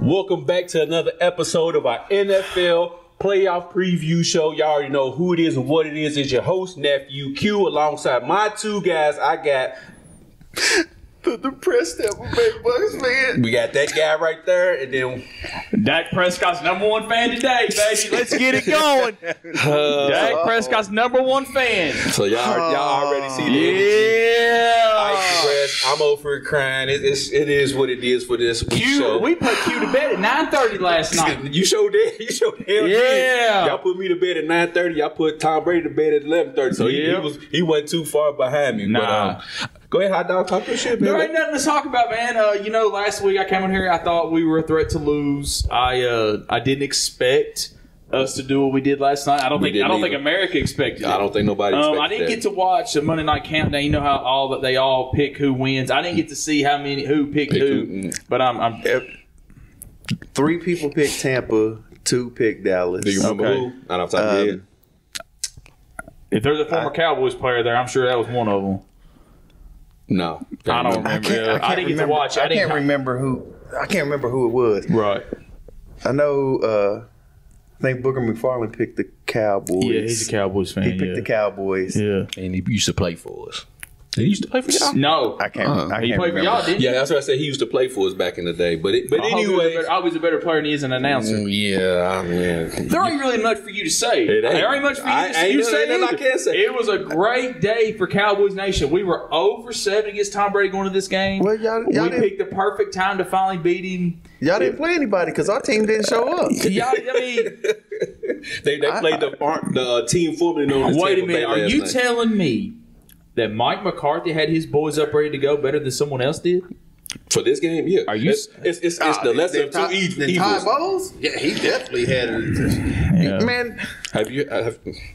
Welcome back to another episode of our NFL playoff preview show. Y'all already know who it is and what it is. It's your host, Nephew Q, alongside my two guys. I got the depressed Tampa Bay Bucks fan. We got that guy right there, and then Dak Prescott's number one fan today, baby. Let's get it going. Dak Prescott's number one fan. So y'all already see the Yeah. I'm over here crying. It is what it is for this show. We put Q to bed at 9:30 last night. You showed that. You showed hell. Yeah. Y'all put me to bed at 9:30. Y'all put Tom Brady to bed at 11:30. So he wasn't too far behind me. Nah. But, go ahead, hot dog. Talk your shit, man. There ain't nothing to talk about, man. Last week I came in here. I thought we were a threat to lose. I didn't expect us to do what we did last night. I don't think America expected it. I don't think nobody expected I didn't get to watch the Monday Night Countdown. You know how they all pick who wins. I didn't get to see who picked who. But I'm 3 people picked Tampa, 2 picked Dallas. Do you remember who? Not off the top of your head. If there's a former Cowboys player there, I'm sure that was one of them. No, I don't remember. I didn't get to watch. I can't remember who it was. Right. I know. I think Booger McFarland picked the Cowboys. Yeah, he's a Cowboys fan. He picked the Cowboys. Yeah, and he used to play for us. He used to play for y'all? No, I can't. He played for y'all, didn't he? Yeah, that's what I said. He used to play for us back in the day. But anyway, I was a better player than he is an announcer. Yeah, man. There ain't really much for you to say. There ain't much for you to say. I can't say. It was a great day for Cowboys Nation. We were 0-7 against Tom Brady going to this game. Well, y'all we picked the perfect time to finally beat him. Y'all didn't play anybody because our team didn't show up. They played the team formerly known as Wait a minute. Are you telling me that Mike McCarthy had his boys up ready to go better than someone else did? For this game, yeah. Are you? It's the lesser of two evils. Todd Bowles? Yeah, he definitely had it. Man.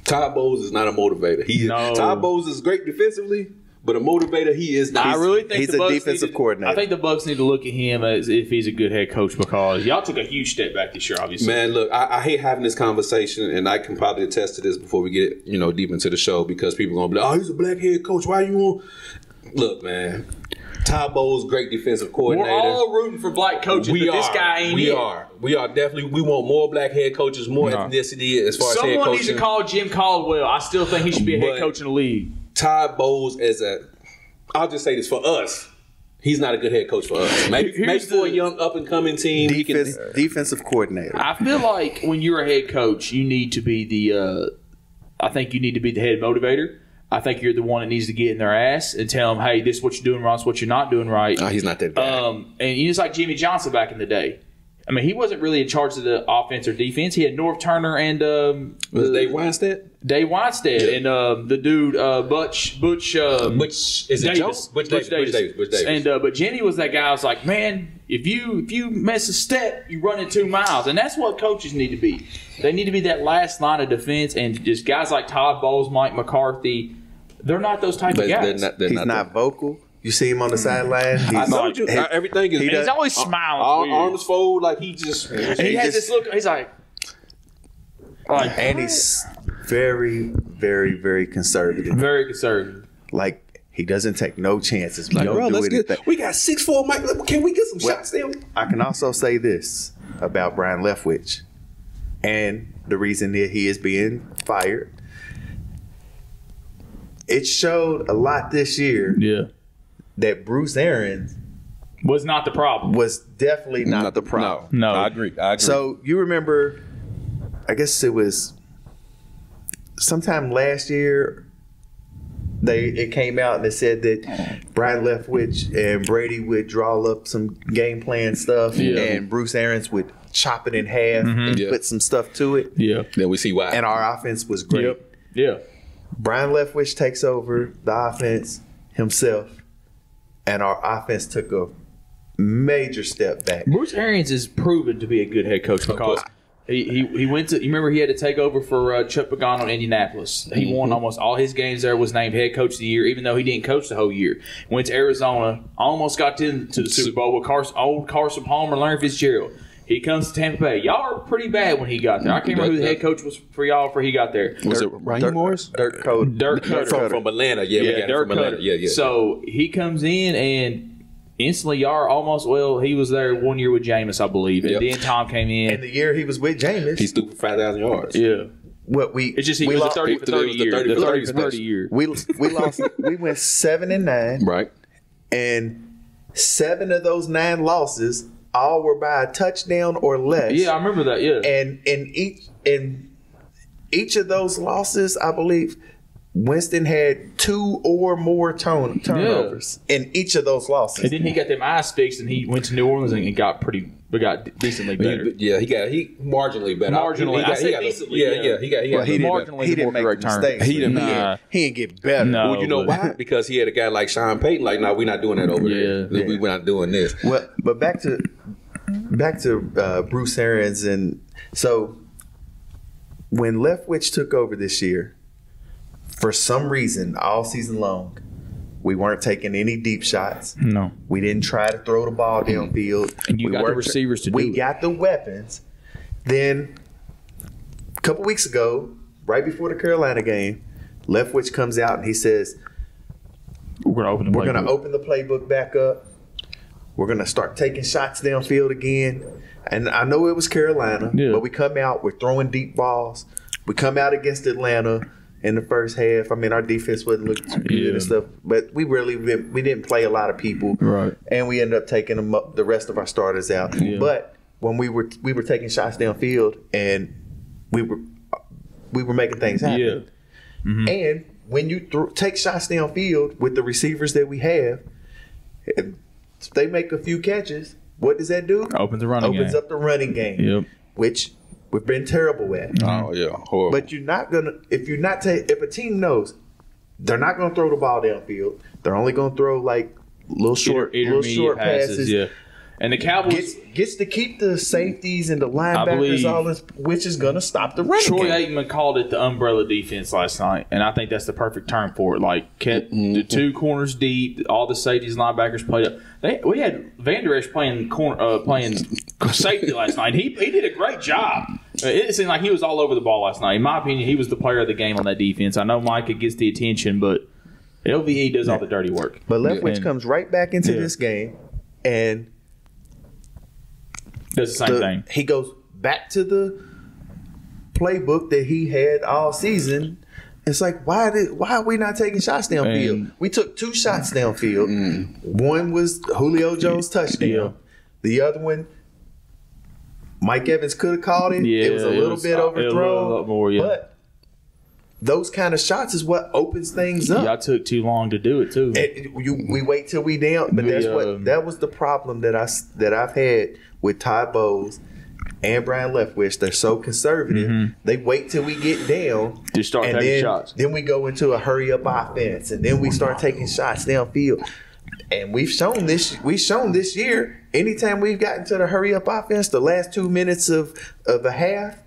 Todd Bowles is not a motivator. Todd Bowles is great defensively, but a motivator he is not. I really think he's a defensive coordinator. I think the Bucs need to look at him as if he's a good head coach because y'all took a huge step back this year, obviously. Man, look, I hate having this conversation, and I can probably attest to this before we get deep into the show because people are gonna be like, "Oh, he's a black head coach. Why you want?" Look, man, Todd Bowles, great defensive coordinator. We're all rooting for black coaches, but this guy ain't it. We are definitely. We want more black head coaches, more ethnicity as far as head coaching. Someone needs to call Jim Caldwell. I still think he should be a head coach in the league. Todd Bowles I'll just say this for us. He's not a good head coach for us. Maybe for a young up and coming team. Defensive coordinator. I feel like when you're a head coach, you need to be the. I think you need to be the head motivator. I think you're the one that needs to get in their ass and tell them, "Hey, this is what you're doing wrong. This is what you're not doing right." No, he's not that guy. And he's like Jimmy Johnson back in the day. I mean, he wasn't really in charge of the offense or defense. He had Norv Turner and was Dave Weinstead? Dave Weinstead and the dude Butch is it Davis. Butch Davis. And but Jenny was that guy. I was like, man, if you miss a step, you run in 2 miles, and that's what coaches need to be. They need to be that last line of defense, and just guys like Todd Bowles, Mike McCarthy. They're not those type of guys. He's not vocal. You see him on the sideline. I told you everything is. He's always smiling. All arms fold like he just. And he has this look. He's like, and he's very, very, very conservative. Very conservative. Like he doesn't take no chances. We don't do anything. We got 6'4" Mike. Can we get some shots there? I can also say this about Brian Leftwich, and the reason that he is being fired. It showed a lot this year. Yeah. That Bruce Arians was not the problem. Was definitely not the problem. No, I agree. So you remember, I guess it was sometime last year, it came out and it said that Brian Leftwich and Brady would draw up some game plan stuff, and Bruce Arians would chop it in half and put some stuff to it. Yeah. Then we see why. And our offense was great. Yep. Yeah. Brian Leftwich takes over the offense himself, and our offense took a major step back. Bruce Arians is proven to be a good head coach because he went to. You remember he had to take over for Chuck Pagano in Indianapolis. He won almost all his games there. Was named head coach of the year, even though he didn't coach the whole year. Went to Arizona, almost got to the Super Bowl with old Carson Palmer, Larry Fitzgerald. He comes to Tampa Bay. Y'all were pretty bad when he got there. I can't remember who the head coach was for y'all before he got there. Was it Raheem Morris? Dirk Cutter. From Atlanta. Yeah, Dirk Cutter. Yeah. So he comes in and instantly, y'all almost. Well, he was there 1 year with Jameis, I believe, and then Tom came in. And the year he was with Jameis, he threw for 5,000 yards. Yeah. What it's just he was lost, a 30 for 30 year. The 30 for 30 year. We lost. We went 7-9, right? And 7 of those 9 losses all were by a touchdown or less. Yeah, I remember that. Yeah, and in each of those losses, I believe Winston had 2 or more turnovers in each of those losses. And then he got them eyes fixed, and he went to New Orleans and got decently better. He marginally better. Marginally, I said decently. He marginally. He didn't make mistakes. He didn't get better. No, well, you know why? Because he had a guy like Sean Payton. Like, no, we're not doing that over there. Yeah. We're not doing this. Well, but back to Bruce Arians, and so when Leftwich took over this year, for some reason, all season long, we weren't taking any deep shots. No. We didn't try to throw the ball downfield. And you got the receivers to do it. We got the weapons. Then, a couple weeks ago, right before the Carolina game, Leftwich comes out and he says, we're going to open the playbook back up. We're going to start taking shots downfield again. And I know it was Carolina, but we come out, we're throwing deep balls. We come out against Atlanta in the first half. I mean, our defense wasn't looking too good and stuff, but we didn't play a lot of people, right? And we ended up taking the rest of our starters out. Yeah. But when we were taking shots downfield, and we were making things happen. Yeah. And when you take shots downfield with the receivers that we have, if they make a few catches, what does that do? Opens up the running game, which we've been terrible at. Oh yeah, horrible. But you're not gonna if a team knows they're not gonna throw the ball downfield, they're only gonna throw like little short passes. Yeah. And the Cowboys gets to keep the safeties and the linebackers, all this, which is going to stop the running Troy game. Aikman called it the umbrella defense last night, and I think that's the perfect term for it. Like, kept the 2 corners deep, all the safeties and linebackers played up. We had Van Der Esch playing safety last night. He did a great job. It seemed like he was all over the ball last night. In my opinion, he was the player of the game on that defense. I know Micah gets the attention, but LVE does all the dirty work. But Leftwich comes right back into this game and does the same thing. He goes back to the playbook that he had all season. It's like, why are we not taking shots downfield? We took 2 shots downfield. One was Julio Jones' touchdown. Yeah. The other one, Mike Evans could have caught it. Yeah, it was a little bit overthrown. A lot more, But those kind of shots is what opens things up. Yeah, I took too long to do it too. We wait till we down, but that was the problem that I've had with Ty Bowles and Brian Leftwich. They're so conservative. They wait till we get down to start taking shots. Then we go into a hurry up offense, and then we start taking shots downfield. And we've shown this year, anytime we've gotten to the hurry up offense, the last 2 minutes of a half,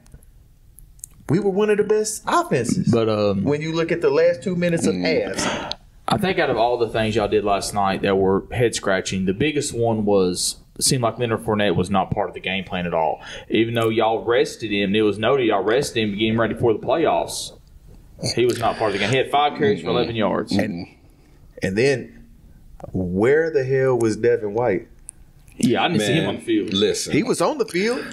we were one of the best offenses. But when you look at the last 2 minutes of halves, I think out of all the things y'all did last night that were head scratching, the biggest one was it seemed like Leonard Fournette was not part of the game plan at all. Even though y'all rested him, it was noted y'all rested him getting ready for the playoffs. He was not part of the game. He had 5 carries for 11 yards. And then where the hell was Devin White? Yeah, I didn't see him on the field. Listen, he was on the field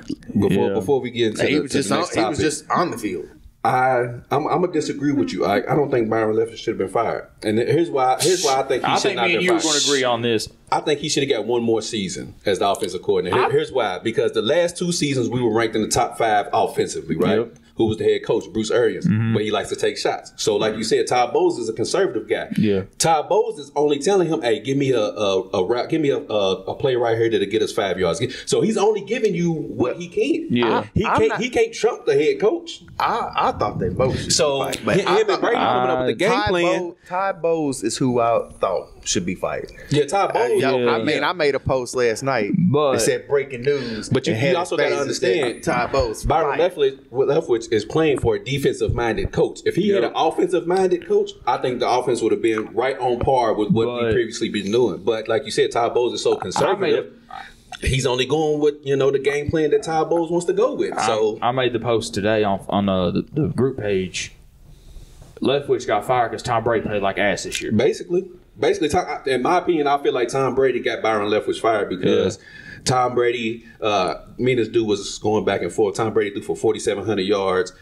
before we get into he was just on the field. I'm gonna disagree with you. I don't think Byron Leftwich should have been fired, and here's why I think he should not have been fired. I think me and you are going to agree on this. I think he should have got one more season as the offensive coordinator. Here's why: because the last 2 seasons we were ranked in the top 5 offensively, right? Yep. Who was the head coach? Bruce Arians, but he likes to take shots. So, like you said, Todd Bowles is a conservative guy. Yeah, Todd Bowles is only telling him, "Hey, give me a route, give me a play right here that'll get us 5 yards." So he's only giving you what he can. Yeah, he can't trump the head coach. I thought they both should fight. But him and Brady coming up with the game plan. Todd Bowles is who I thought should be fired. Yeah, Todd Bowles. I made a post last night that said breaking news. But you also got to understand, Todd Bowles. Byron Leftwich is playing for a defensive-minded coach. If he had an offensive-minded coach, I think the offense would have been right on par with what he previously been doing. But like you said, Todd Bowles is so conservative. He's only going with the game plan that Todd Bowles wants to go with. So I made the post today on the group page. Leftwich got fired because Tom Brady played like ass this year. Basically. basically, in my opinion, I feel like Tom Brady got Byron Leftwich fired because Tom Brady, me and this dude was going back and forth. Tom Brady threw for 4,700 yards.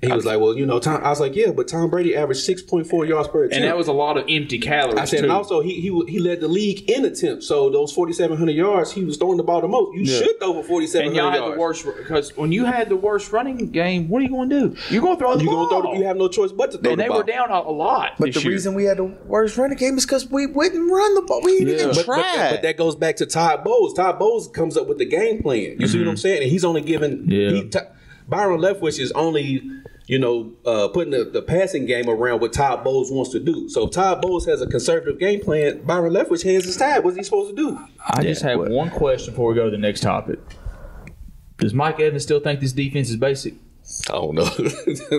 He was like, well, you know, I was like, yeah, but Tom Brady averaged 6.4 yards per attempt. And that was a lot of empty calories, I said, too. and also, he led the league in attempts. So those 4,700 yards, he was throwing the ball the most. You should throw for 4,700 yards. And y'all had the worst, because when you had the worst running game, what are you going to do? You're going to throw the ball. You have no choice but to throw the ball. And they were down a lot But the reason we had the worst running game is because we wouldn't run the ball. We didn't even try. But that goes back to Todd Bowles. Todd Bowles comes up with the game plan. You see what I'm saying? And he's only given Byron Leftwich is only, putting the passing game around what Todd Bowles wants to do. So if Todd Bowles has a conservative game plan, Byron Leftwich hands his tied. What's he supposed to do? I just have one question before we go to the next topic. Does Mike Evans still think this defense is basic? I don't know.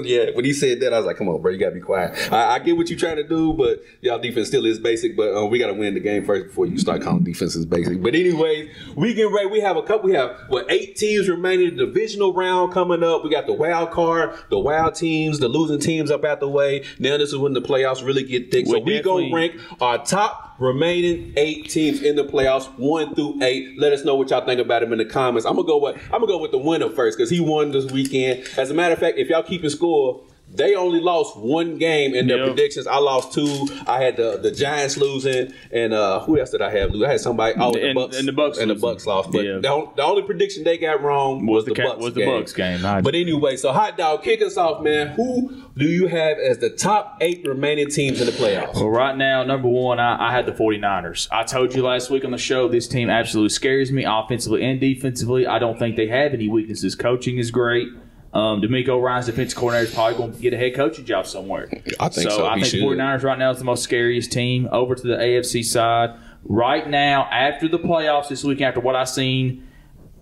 Yeah, when he said that, I was like, come on, bro, you got to be quiet. I get what you're trying to do, but y'all defense still is basic. But we got to win the game first before you start calling defenses basic. But anyways, we get ready. We have 8 teams remaining. The divisional round coming up. We got the wild card, the wild teams, the losing teams up out the way. Now this is when the playoffs really get thick. So we go rank our top remaining 8 teams in the playoffs, 1 through 8. Let us know what y'all think about them in the comments. I'm gonna go with the winner first because he won this weekend. As a matter of fact, if y'all keeping score, they only lost 1 game in their predictions. I lost 2. I had the Giants losing, and who else did I have lose? I had somebody. The Bucks and the Bucks lost. But the only prediction they got wrong was the Bucks game. But anyway, so Hot Dog, kick us off, man. Who do you have as the top 8 remaining teams in the playoffs? Well, right now, number 1, I had the 49ers. I told you last week on the show, this team absolutely scares me, offensively and defensively. I don't think they have any weaknesses. Coaching is great. D'Amico Ryan's defensive coordinator is probably going to get a head coaching job somewhere. I think so. I think 49ers right now is the most scariest team. Over to the AFC side. Right now, after the playoffs this week, after what I've seen,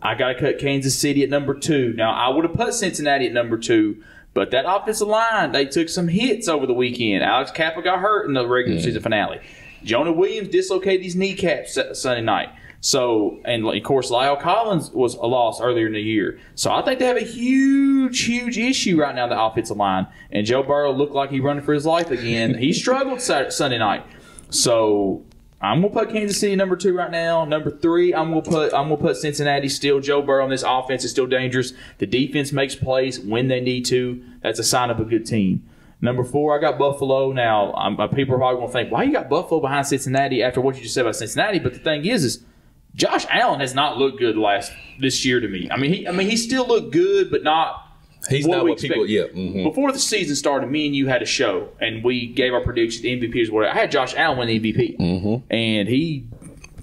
I got to cut Kansas City at number 2. Now, I would have put Cincinnati at number 2, but that offensive line, they took some hits over the weekend. Alex Kappa got hurt in the regular season finale. Jonah Williams dislocated his kneecaps Sunday night. So, and of course, Lyle Collins was a loss earlier in the year. So, I think they have a huge issue right now, the offensive line. And Joe Burrow looked like he running for his life again. He struggled Sunday night. So, I'm gonna put Kansas City number 2 right now. Number 3, I'm gonna put Cincinnati. Still, Joe Burrow on this offense is still dangerous. The defense makes plays when they need to. That's a sign of a good team. Number 4, I got Buffalo. Now, people are probably gonna think, why you got Buffalo behind Cincinnati after what you just said about Cincinnati? But the thing is Josh Allen has not looked good this year to me. I mean, he still looked good, but not. He's not what people. Yeah. Mm-hmm. Before the season started, me and you had a show, and we gave our predictions. The MVPs, whatever. I had Josh Allen win the MVP, and he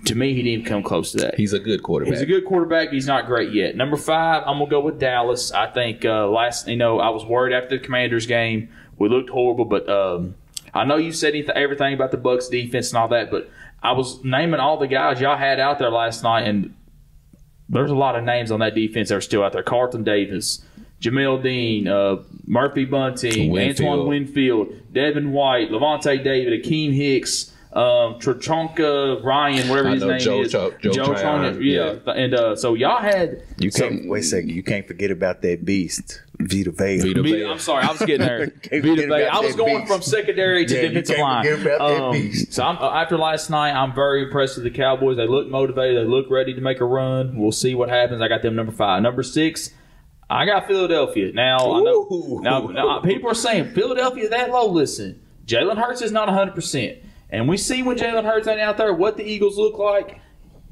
didn't even come close to that. He's a good quarterback. He's a good quarterback. He's not great yet. Number 5, I'm gonna go with Dallas. I think I was worried after the Commanders game. We looked horrible, but I know you said everything about the Bucs defense and all that, but I was naming all the guys y'all had out there last night, and there's a lot of names on that defense that are still out there. Carlton Davis, Jamel Dean, Murphy Bunting, Antoine Winfield, Devin White, Levante David, Akeem Hicks, Trachonka Ryan, whatever his name is. Joe Tryon. Yeah. And so y'all had... Wait a second. You can't forget about that beast, Vita Vea. I'm sorry. I was getting there. Vita Vea. I was going from secondary to defensive line. So after last night, I'm very impressed with the Cowboys. They look motivated. They look ready to make a run. We'll see what happens. I got them number 5. Number 6, I got Philadelphia. Now, I know, now people are saying Philadelphia that low. Listen, Jalen Hurts is not 100%. And we see when Jalen Hurts ain't out there what the Eagles look like.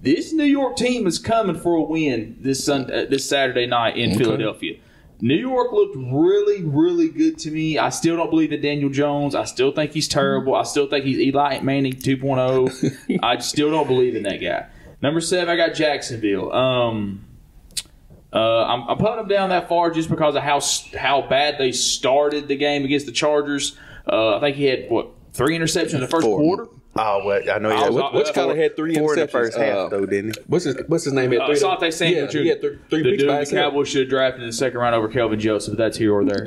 This New York team is coming for a win this Saturday night in Philadelphia. New York looked really, really good to me. I still don't believe in Daniel Jones. I still think he's terrible. I still think he's Eli Manning 2.0. I still don't believe in that guy. Number 7, I got Jacksonville. I'm putting them down that far just because of how bad they started the game against the Chargers. I think he had, 3 interceptions in the first quarter? Oh, well, I know he had. Which kind of had 3 interceptions in the first half, though, didn't he? What's his name? Had 3. Asante Samuel Jr. He had 3 picks by himself. The Cowboys should have drafted in the second round over Kelvin Joseph, but that's here or there.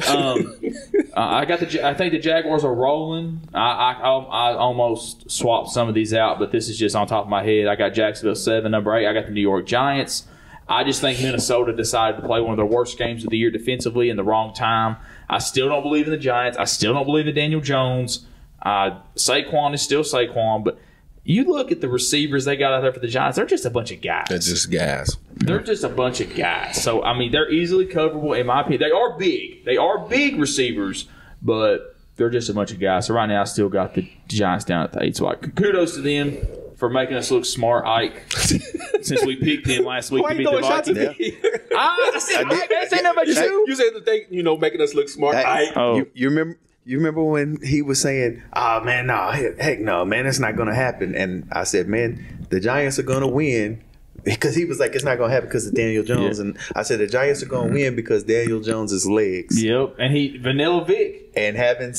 I think the Jaguars are rolling. I almost swapped some of these out, but this is just on top of my head. I got Jacksonville 7. Number 8, I got the New York Giants. I just think Minnesota decided to play one of their worst games of the year defensively in the wrong time. I still don't believe in the Giants. I still don't believe in Daniel Jones. Saquon is still Saquon, but you look at the receivers they got out there for the Giants, they're just a bunch of guys. They're just guys. They're just a bunch of guys. So, I mean, they're easily coverable, in my opinion. They are big. They are big receivers, but they're just a bunch of guys. So, right now, I still got the Giants down at the 8 spot. Kudos to them for making us look smart, Ike, since we picked them last week Why to you beat the throwing shots at Vikings. me? I said, Ike, I said nothing about you. You said the thing, making us look smart. You remember? You remember when he was saying, "Oh man, no, heck no, man, it's not going to happen." And I said, "Man, the Giants are going to win," because he was like, "It's not going to happen because of Daniel Jones." And I said, "The Giants are going to win because Daniel Jones's legs." Yep, and Vanilla Vic. And having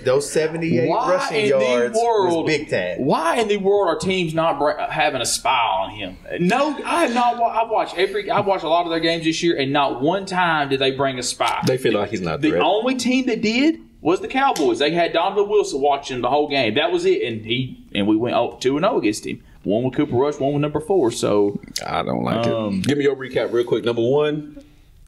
those 78 rushing yards was big time. Why in the world are teams not having a spy on him? No, I have not. I watched a lot of their games this year, and not one time did they bring a spy. They feel like he's not the only team that did was the Cowboys. They had Donovan Wilson watching the whole game. That was it, and we went 2-0 against him. One with Cooper Rush, one with number 4. So I don't like it. Give me your recap real quick. Number one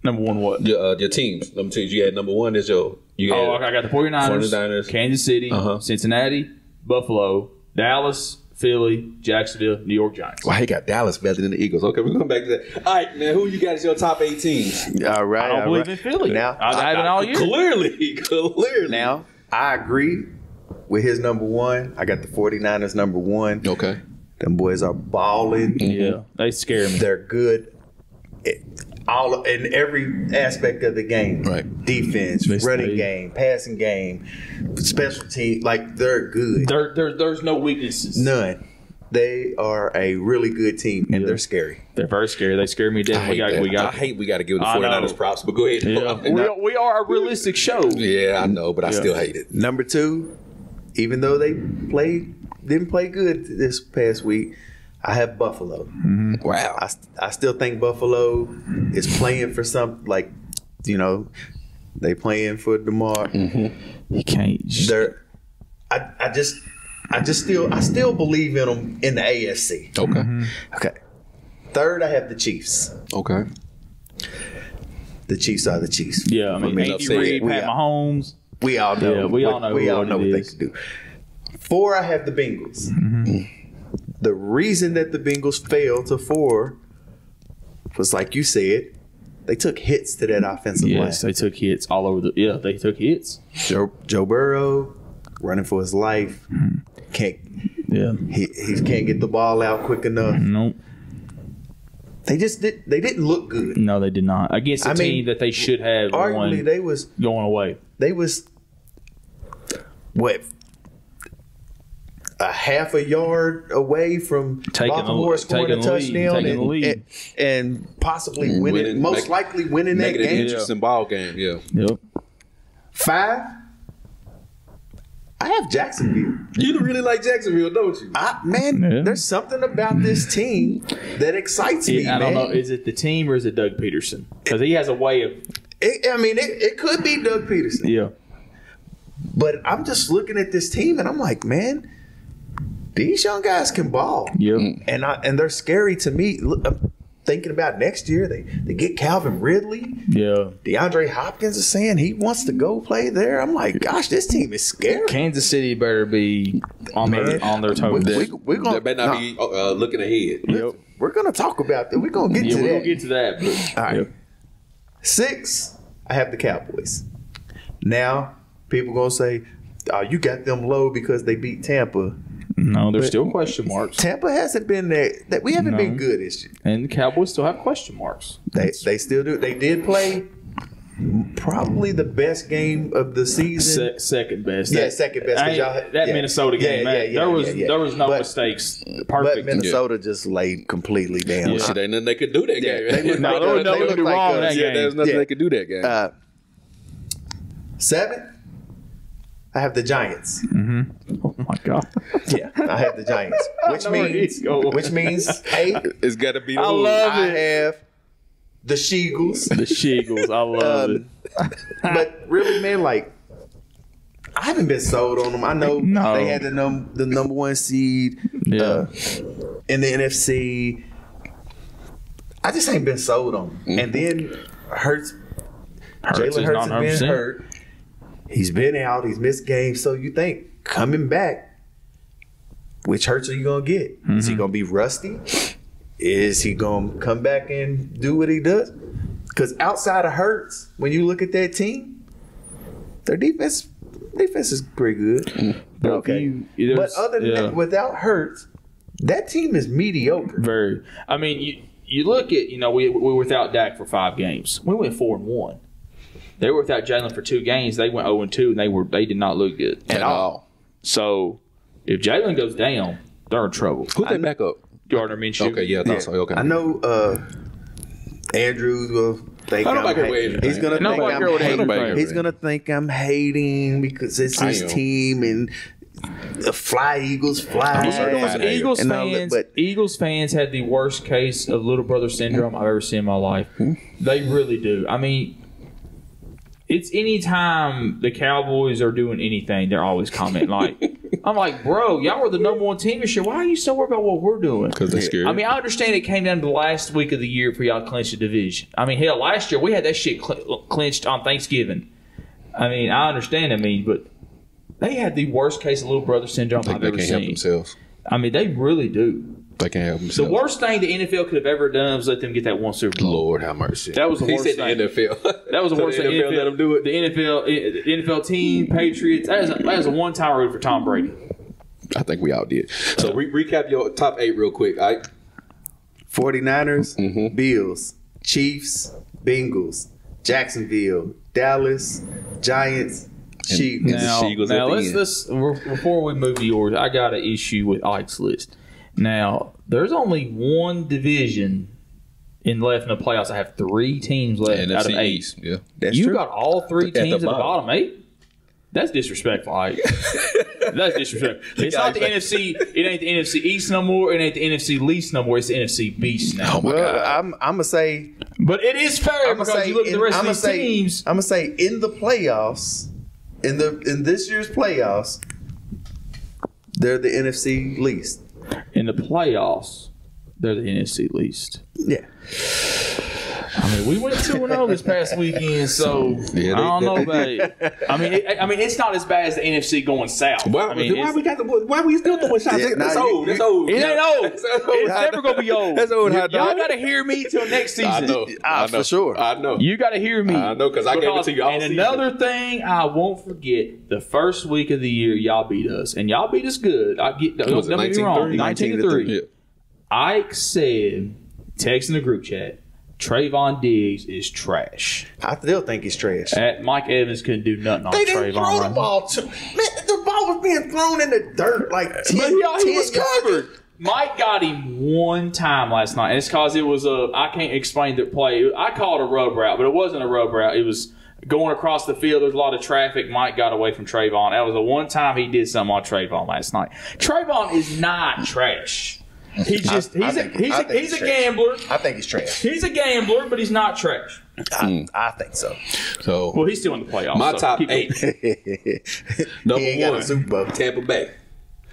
what? Your teams. Number 2, you had number 1 is your. I got the 49ers, Kansas City, Cincinnati, Buffalo, Dallas, Philly, Jacksonville, New York Giants. Well, he got Dallas better than the Eagles. Okay, we're going back to that. All right, man, who you got as your top 8 teams? All right. I don't believe in Philly. Now, I haven't all year. Clearly. Now, I agree with his number 1. I got the 49ers number 1. Okay. Them boys are balling. Yeah, they scare me. They're good in every aspect of the game. Right. Defense, running game, passing game, special team. Like, they're good. There's no weaknesses. None. They are a really good team, and they're scary. They're very scary. They scare me. I hate we got to give the 49ers props, but go ahead. Yeah. We are a realistic show. Yeah, I know, but I still hate it. Number 2, even though they didn't play good this past week, I have Buffalo. Mm-hmm. Wow. I still think Buffalo is playing for something, like, they playing for DeMar. Mm-hmm. You can't. I still believe in them in the AFC. Okay. Mm-hmm. Okay. 3rd, I have the Chiefs. Okay. The Chiefs are the Chiefs. Yeah, I mean, Andy Reid, Pat Mahomes. We all know. Yeah, we all know what they can do. 4, I have the Bengals. Mm-hmm. The reason that the Bengals failed to 4 was, like you said, they took hits to that offensive line. Yes, they took hits all over they took hits. Joe Burrow running for his life. He can't get the ball out quick enough. Nope. They didn't look good. No, they did not. Against a team that they should have arguably they was going away. They was a half a yard away from Baltimore scoring a touchdown and possibly winning, most likely winning that game. An interesting ball game, yeah. Yep. 5, I have Jacksonville. You really like Jacksonville, don't you? There's something about this team that excites me, I don't know. Is it the team or is it Doug Peterson? Because he has a way of... It could be Doug Peterson. Yeah. But I'm just looking at this team and I'm like, man, these young guys can ball. Yep. And they're scary to me. Look, I'm thinking about next year. They get Calvin Ridley. Yeah. DeAndre Hopkins is saying he wants to go play there. I'm like, gosh, this team is scary. Kansas City better be on their toes. They better not be looking ahead. Yep. We're going to talk about that. We're going to get to that. We'll get to that. But, all right. 6, I have the Cowboys. Now, people going to say, oh, you got them low because they beat Tampa. No, there's still question marks. Tampa hasn't been there. We haven't been good this year. And the Cowboys still have question marks. They still do. They did play probably the best game of the season. Second best. Yeah, second best. That Minnesota game, there was no mistakes. Perfect. But Minnesota just laid completely down. Yeah. Shit, ain't nothing they could do that game. There was nothing wrong in that game. There's nothing they could do that game. 7, I have the Giants. Mm-hmm. Oh my God. Yeah, I have the Giants, which means hey, it's got to be. I love it. I have the Sheagles. The Sheagles, I love it. But really, man, like I haven't been sold on them. I know they had the number 1 seed in the NFC. I just ain't been sold on them. Mm-hmm. And then Jalen Hurts has been hurt. He's been out. He's missed games. So you think coming back, which Hurts are you gonna get? Is he gonna be rusty? Is he gonna come back and do what he does? Because outside of Hurts, when you look at that team, their defense is pretty good. Okay, but other than that, without Hurts, that team is mediocre. Very. I mean, you look at, we were without Dak for 5 games. We went 4-1. They were without Jalen for 2 games. They went 0-2, and they did not look good at all. So if Jalen goes down, they're in trouble. Who's they back up? Gardner Minshew. Okay, yeah, I thought so. Okay. I know Andrews will think he's gonna think I'm hating because it's his team and fly Eagles fly. Eagles fans had the worst case of little brother syndrome I've ever seen in my life. They really do. I mean, it's any time the Cowboys are doing anything, they're always commenting like, I'm like, bro, y'all were the number 1 team this year. Why are you so worried about what we're doing? Because they're scared. I mean, I understand it came down to the last week of the year for y'all to clinch the division. I mean, hell, last year we had that shit clinched on Thanksgiving. I mean, I understand. But they had the worst case of little brother syndrome I've ever seen. They can't help themselves. I mean, they really do. They can't help themselves. The worst thing the NFL could have ever done was let them get that 1 Super Bowl. Lord have mercy. That was the worst thing. The NFL. That was the worst thing. The NFL let them do it. The NFL team, Patriots. That is a one-time road for Tom Brady. I think we all did. So recap your top 8 real quick. 49ers, Bills, Chiefs, Bengals, Jacksonville, Dallas, Giants, Chiefs. Now let's before we move to yours, I got an issue with Ike's list. Now, there's only one division left in the playoffs. I have 3 teams left out of 8. East. Yeah, that's true. Got all 3 teams at the bottom 8? That's disrespectful, Ike. That's disrespectful. It's not the NFC. It ain't the NFC East no more. It ain't the NFC least no more. It's the NFC Beast now. Oh my God. I'm gonna say, but it is fair because you look at the rest of these teams. I'm gonna say in the playoffs, in this year's playoffs, they're the NFC least. In the playoffs, they're the NFC least. Yeah. I mean, we went 2-0 this past weekend, so I don't know about it. I mean, it's not as bad as the NFC going south. Why we still doing shots? That's old. That's old. It ain't old. It's never gonna be old. That's old. Y'all gotta hear me till next season. I know for sure. I know. You gotta hear me. I know because I gave it to you all And season. another thing I won't forget: the first week of the year, y'all beat us, and y'all beat us good. Don't get me wrong. 19-3. Yeah. Ike said, text in the group chat, Trayvon Diggs is trash. I still think he's trash. Mike Evans couldn't do nothing on Trayvon. They didn't throw the ball to man. The ball was being thrown in the dirt like 10. But he was covered. Mike got him one time last night, and it's because it was I can't explain the play. I called it a rub route, but it wasn't a rub route. It was going across the field. There's a lot of traffic. Mike got away from Trayvon. That was the one time he did something on Trayvon last night. Trayvon is not trash. He's a gambler. I think he's trash. He's a gambler, but he's not trash. I think so. Well, he's still in the playoffs. My top 8. Number 1, Super Bowl. Tampa Bay.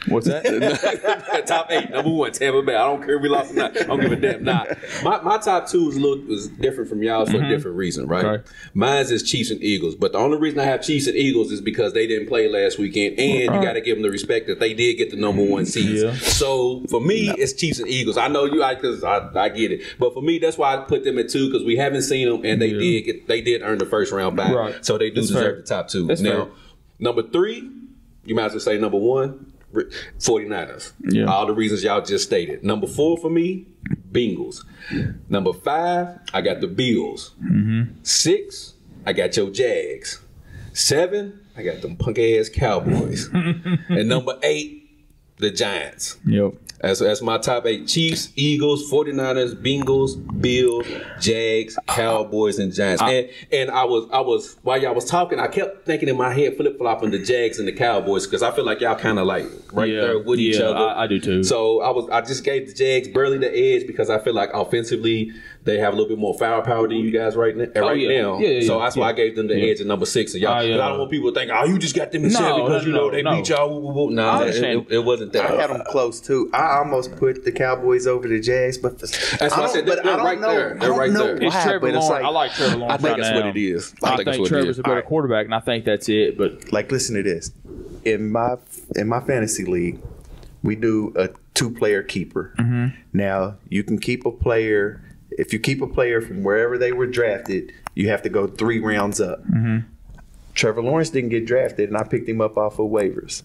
What's that? Top 8. Number 1, Tampa Bay. I don't care if we lost or not. I don't give a damn. Nah. My top 2 is different from y'all's for a different reason, right? Okay. Mine's is Chiefs and Eagles. But the only reason I have Chiefs and Eagles is because they didn't play last weekend, and you got to give them the respect that they did get the number 1 seed. Yeah. So for me, it's Chiefs and Eagles. I know you, because I get it. But for me, that's why I put them at 2 because we haven't seen them, and they did earn the first round back. Right. So they do deserve the top 2. That's now, fair. Number 3, you might as well say number 1. 49ers. Yeah. All the reasons y'all just stated. Number 4 for me, Bengals. Number 5, I got the Bills. 6, I got your Jags. 7, I got them punk ass Cowboys. And number 8, the Giants. Yep. That's my top 8. Chiefs, Eagles, 49ers, Bengals, Bills, Jags, Cowboys, and Giants. And I was while y'all was talking, I kept thinking in my head flip-flopping the Jags and the Cowboys because I feel like y'all kind of like there with each other. I do too. So I just gave the Jags barely the edge because I feel like offensively they have a little bit more firepower than you guys right now. So that's why I gave them the edge at number 6. And y'all, I don't want people to think, you just got them in 7 because they beat y'all. No, it wasn't that. I had them close too. I almost put the Cowboys over the Jags, but that's why I said they're right there. They're right there. It's Trevor Lawrence. I like Trevor Lawrence. I think that's what it is. I think Trevor's a better quarterback, and I think that's it. But listen to this. in my fantasy league, we do a 2-player keeper. Now you can keep a player. If you keep a player from wherever they were drafted, you have to go 3 rounds up. Trevor Lawrence didn't get drafted, and I picked him up off of waivers.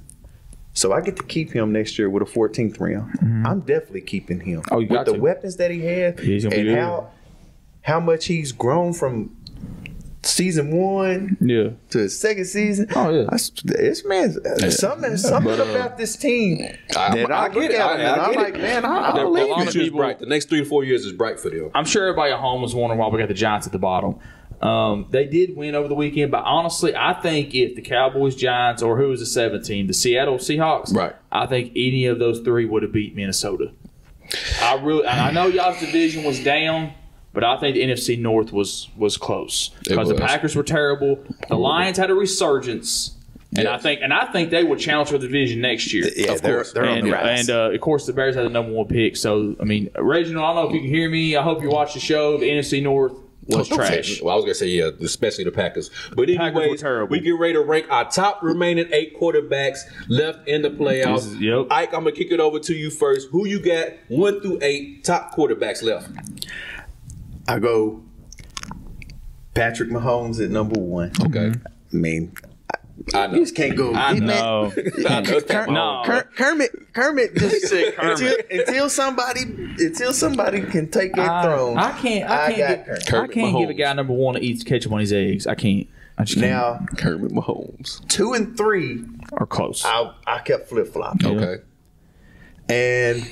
So I get to keep him next year with a 14th round. I'm definitely keeping him. Oh, you got with the to. weapons that he has and how much he's grown from season 1 to his second season. Oh yeah, this man, something about this team that I look at him and I'm like, man, I believe the future is bright. The next 3 to 4 years is bright for them. I'm sure everybody at home was wondering why we got the Giants at the bottom. They did win over the weekend, but honestly, I think if the Cowboys, Giants, or who was the 7th team, the Seattle Seahawks, right? I think any of those 3 would have beat Minnesota. I know y'all's division was down, but I think the NFC North was close because the Packers were terrible. The Lions had a resurgence, and I think they would challenge for the division next year. Yeah, of course. They're on the rise. And of course, the Bears had the number 1 pick. So I mean, Reginald, I don't know if you can hear me. I hope you watch the show. The NFC North was trash. Well, I was going to say, yeah, especially the Packers. But anyways, we get ready to rank our top remaining 8 quarterbacks left in the playoffs. Yep. Ike, I'm going to kick it over to you first. Who you got 1 through 8 top quarterbacks left? I go Patrick Mahomes at number 1. Okay. I mean, I know. You just can't go. I know. Kermit just until somebody can take that throne. I can't give a guy number 1 that eats ketchup on his eggs. I just can't. Now Kermit Mahomes. 2 and 3 are close. I kept flip flopping. Okay. And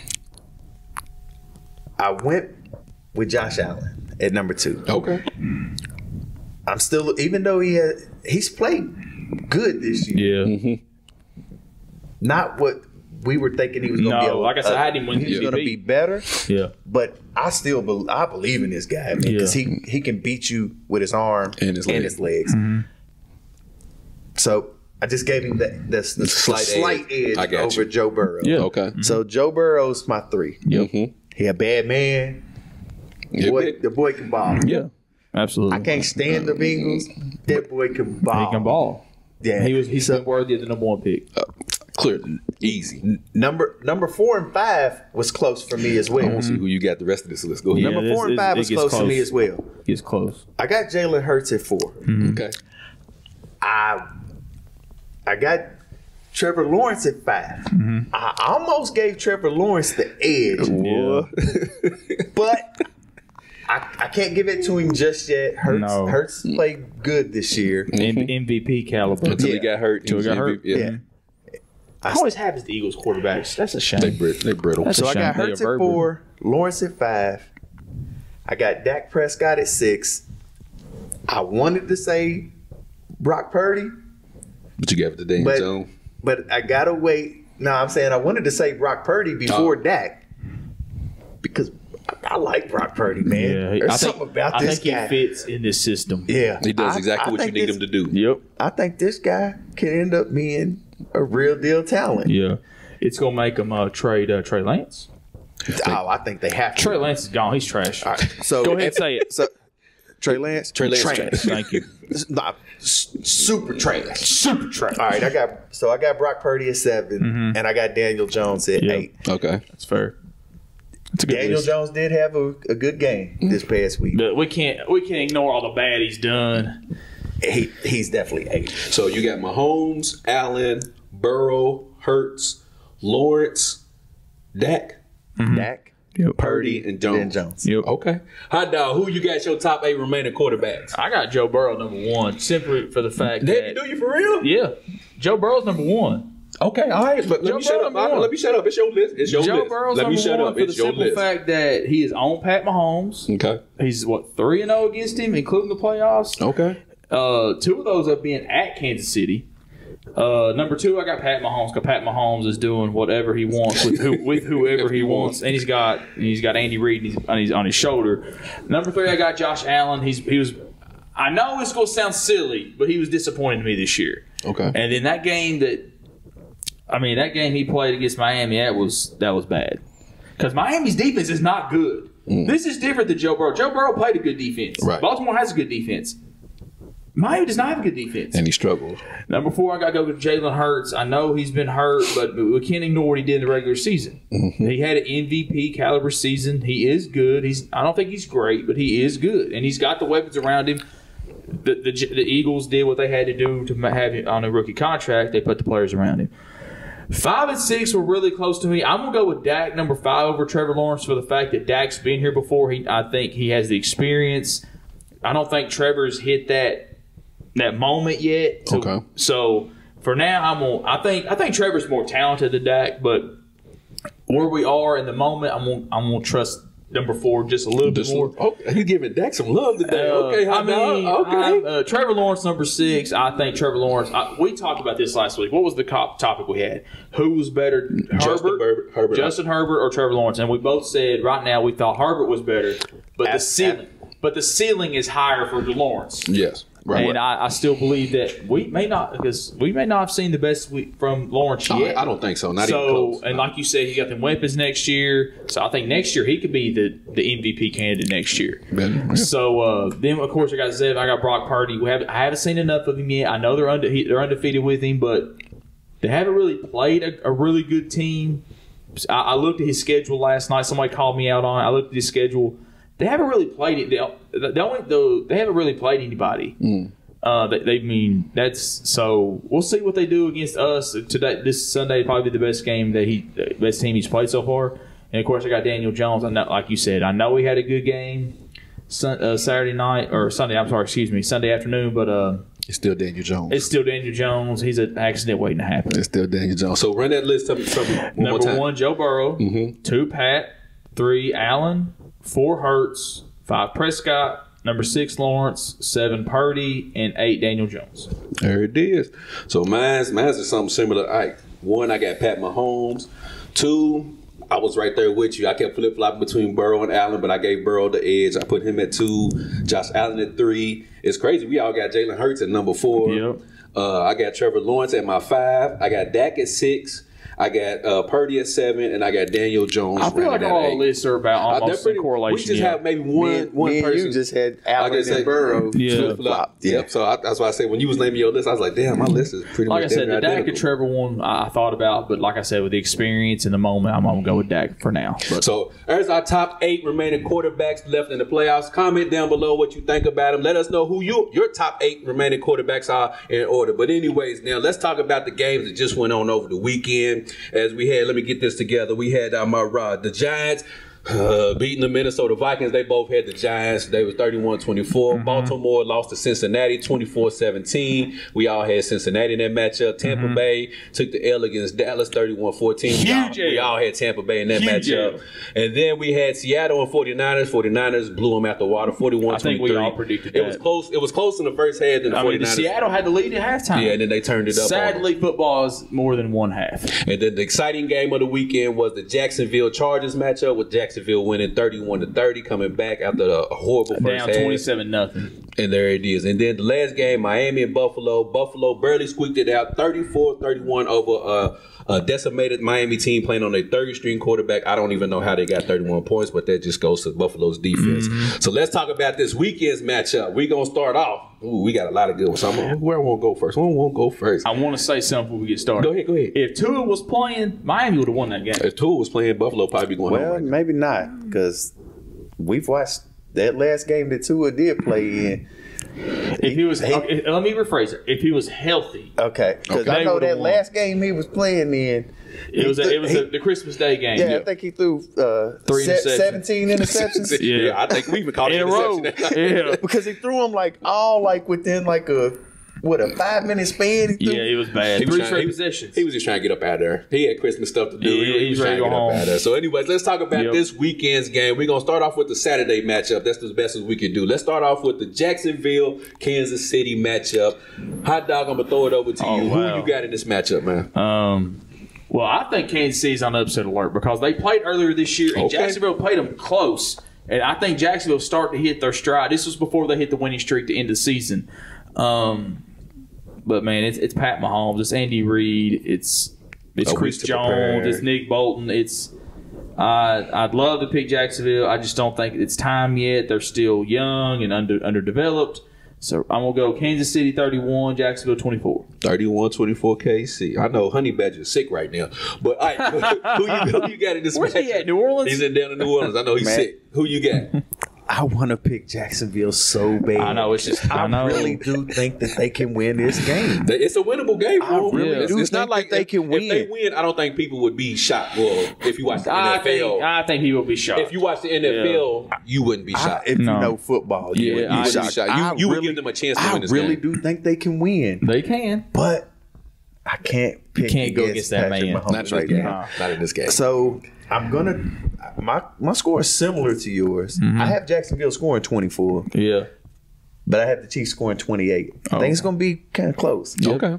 I went with Josh Allen at number 2. Okay. I'm still, even though he's played good this year. Yeah. Not what we were thinking he was going to be. Like I said, I had him win He's going to be better. Yeah. But I still I believe in this guy, man, because he can beat you with his arm and his legs. So I just gave him the slight edge over Joe Burrow. Yeah. Okay. So Joe Burrow's my 3. Yep. He a bad man. The boy can ball. Yeah. Absolutely. I can't stand the Bengals. That boy can ball. He can ball. Yeah. He's been worthy of the number 1 pick. Clear. Easy. Number 4 and 5 was close for me as well. I want to see who you got the rest of this list. Go ahead. Number 4 and 5 was close for me as well. It's close. I got Jalen Hurts at 4. Okay. I got Trevor Lawrence at 5. I almost gave Trevor Lawrence the edge. Yeah. But I can't give it to him just yet. Hurts played good this year. MVP caliber. Until he got hurt. Yeah. Always happens to Eagles quarterbacks. That's a shame. They brittle. So I got Hurts at 4, Lawrence at 5. I got Dak Prescott at 6. I wanted to say Brock Purdy. But you gave it to Daniel Jones. But I got to wait. No, I'm saying I wanted to say Brock Purdy before Dak. Because I like Brock Purdy, man. Yeah, There's something about this guy. I think he fits in this system. Yeah. He does exactly what you need him to do. Yep. I think this guy can end up being a real deal talent. Yeah. It's going to make him trade Trey Lance. I think they have to. Trey Lance is gone. He's trash. All right, so go ahead and say it. So, Trey Lance? Trash. Thank you. Super trash. Super trash. All right, I got Brock Purdy at 7, and I got Daniel Jones at 8. Okay. That's fair. Daniel Jones did have a good game this past week. But we can't ignore all the bad he's done. He's definitely 8. So you got Mahomes, Allen, Burrow, Hurts, Lawrence, Dak, Purdy, and Jones. Yep. Okay. Hot dog, who you got your top 8 remaining quarterbacks? I got Joe Burrow number 1, simply for the fact that. Do you for real? Yeah. Joe Burrow's number 1. Okay, all right, but let me shut up. Let me shut up. It's your list. It's your Joe list. Burrow's Let me number shut 1 up. for It's the your simple list. fact that he is on Pat Mahomes. Okay. He's 3-0 against him, including the playoffs. Okay. 2 of those are being at Kansas City. Number 2, I got Pat Mahomes because Pat Mahomes is doing whatever he wants with whoever he wants, and he's got Andy Reid on his shoulder. Number 3, I got Josh Allen. He was. I know it's going to sound silly, but he was disappointing to me this year. Okay. And then that game he played against Miami, that was bad. Because Miami's defense is not good. This is different than Joe Burrow. Joe Burrow played a good defense. Right. Baltimore has a good defense. Miami does not have a good defense. And he struggled. Number 4, I got to go with Jalen Hurts. I know he's been hurt, but we can't ignore what he did in the regular season. Mm-hmm. He had an MVP caliber season. He is good. I don't think he's great, but he is good. And he's got the weapons around him. The Eagles did what they had to do to have him on a rookie contract. They put the players around him. 5 and 6 were really close to me. I'm going to go with Dak, number 5, over Trevor Lawrence for the fact that Dak's been here before. I think he has the experience. I don't think Trevor's hit that moment yet. So for now, I think Trevor's more talented than Dak, but where we are in the moment, I'm gonna trust number 4 just a little bit more. Okay, he's giving Dak some love today. Trevor Lawrence, number 6. I think Trevor Lawrence. We talked about this last week. What was the topic we had? Who was better, Justin Herbert, or Trevor Lawrence? And we both said right now we thought Herbert was better, but the ceiling is higher for Lawrence. Yes. Right. And I still believe that we may not have seen the best from Lawrence yet. I don't think so. Not even close. And like you said, he got them weapons next year. So I think next year he could be the MVP candidate next year. Yeah. So then of course I got Zev, I got Brock Purdy. I haven't seen enough of him yet. I know they're undefeated with him, but they haven't really played a really good team. I looked at his schedule last night. Somebody called me out on it. I looked at his schedule. They haven't really played it. They haven't really played anybody. So we'll see what they do against us today. This Sunday probably be the best game the best team he's played so far. And of course, I got Daniel Jones. I know, like you said, I know he had a good game Sunday afternoon, but it's still Daniel Jones. It's still Daniel Jones. He's an accident waiting to happen. It's still Daniel Jones. So run that list up. Number 1, Joe Burrow. 2, Pat. 3, Allen. 4, Hurts. 5, Prescott. Number 6, Lawrence. 7, Purdy. And 8, Daniel Jones. There it is. So mine's is something similar to Ike. 1, I got Pat Mahomes. 2, I was right there with you. I kept flip-flopping between Burrow and Allen, but I gave Burrow the edge. I put him at 2, Josh Allen at 3. It's crazy. We all got Jalen Hurts at number 4. Yep. I got Trevor Lawrence at my 5. I got Dak at 6. I got Purdy at 7, and I got Daniel Jones. I feel like all lists are about almost in correlation. We just have maybe one person. You just had Allen and Burrow. Yep. So that's why I said when you was naming your list, I was like, damn, my list is pretty much like I said, the Dak and Trevor one I thought about, but like I said, with the experience in the moment, I'm gonna go with Dak for now. So there's our top 8 remaining quarterbacks left in the playoffs. Comment down below what you think about them. Let us know who your top 8 remaining quarterbacks are in order. But anyways, now let's talk about the games that just went on over the weekend. As we had, let me get this together. We had the Giants beating the Minnesota Vikings. They both had the Giants. They was 31-24. Baltimore lost to Cincinnati 24-17. We all had Cincinnati in that matchup. Tampa Bay took the L against Dallas 31-14. We all had Tampa Bay in that matchup. And then we had Seattle and 49ers. 49ers blew them out the water 41-23. I think we all predicted that. It was close. It was close in the first half. Then the 49ers. Seattle had the lead at halftime. Yeah, and then they turned it up. Sadly, football is more than one half. And then the exciting game of the weekend was the Jacksonville Chargers matchup with Jacksonville winning 31-30, coming back after a horrible first half. Down 27-0. And there it is. And then the last game, Miami and Buffalo. Buffalo barely squeaked it out, 34-31 over a decimated Miami team playing on their third-string quarterback. I don't even know how they got 31 points, but that just goes to Buffalo's defense. So let's talk about this weekend's matchup. We're going to start off. We got a lot of good ones. So where I want to go first? One won't go first. I want to say something before we get started. Go ahead. If Tua was playing, Miami would have won that game. If Tua was playing, Buffalo probably be going home. Well, maybe not, because we've watched that last game that Tua did play in. If he was, let me rephrase it. If he was healthy, okay, because I know that last game he was playing in. It was the Christmas Day game. Yeah, I think he threw 17 interceptions. Yeah, I think we even caught in a row. Yeah, because he threw them within a 5-minute span. It was bad. 3 straight possessions. He was just trying to get up out of there. He had Christmas stuff to do. He was trying to get up out of there. So anyways, let's talk about this weekend's game. We're going to start off with the Saturday matchup. That's as best as we can do. Let's start off with the Jacksonville, Kansas City matchup. Hot dog, I'm going to throw it over to you. Wow. Who you got in this matchup, man? Well, I think Kansas City's on upset alert because they played earlier this year and Jacksonville played them close. And I think Jacksonville started to hit their stride. This was before they hit the winning streak to end the season. But man, it's Pat Mahomes, it's Andy Reid, it's Chris Jones, it's Nick Bolton. I'd love to pick Jacksonville. I just don't think it's time yet. They're still young and underdeveloped. So I'm going to go Kansas City 31, Jacksonville 24. 31-24 KC. I know Honey Badger's sick right now. But all right, who you got in this Where's match? he at, New Orleans? He's down in New Orleans. I know he's sick. Who you got? I want to pick Jacksonville so bad. I know. It's just, I really do think that they can win this game. It's a winnable game for them. really do It's not think like that they can win. If they win, I don't think people would be shocked. Well, if you watch the NFL. I think he will be shocked. If you watch the NFL, you wouldn't be shocked. If you know football, you would be shocked. You would give them a chance to win this game. I really do think they can win. They can. But I can't pick go against that man. Not in this game. So I'm gonna my score is similar to yours. I have Jacksonville scoring 24. Yeah. But I have the Chiefs scoring 28. I think it's gonna be kind of close. Okay.